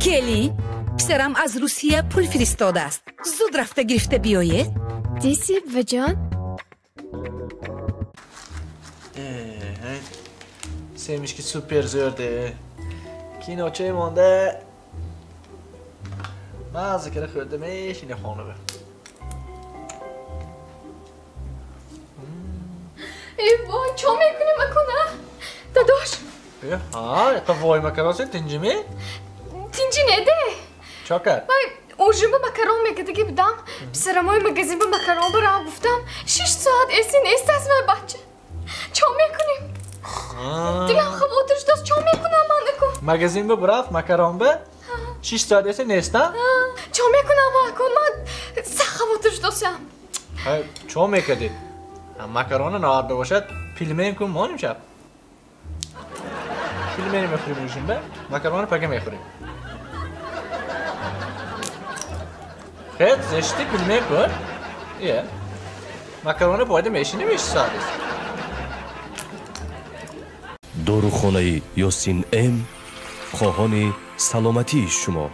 کلی پسرم از روسیه پول فرستاده است. زود رفته گرفته بیایید. دیسی و جان Sevmiş ki süper zörde. Kino çay monda. Mazı kere khördüm yine xonu be. ای وای چه میکنی مکنه داداش ها قوای مکراسه تنجمی تینجی نده چاکر وای اوجمه مکرون میگه که بدم بسرمای مگزین به مکرون برام گفتم 6 ساعت ایسی نیست از من بچه چه میکنیم دلم خواهدش دست چه میکنم من نکن مگزین به برافت مکرون به 6 ساعت ایسی نیستم چه میکنم مکن من خواهدش دستم چه میکردی مکرونه نارده باشد پیلمین کن ما نمیشه پیلمینی میخوریم روشیم به مکرونه پکه میخوریم خیلی زشتی پیلمین کن یه مکرونه باید میشینی بیش ساعت داروخانه یاسین ام خواهان سلامتی شما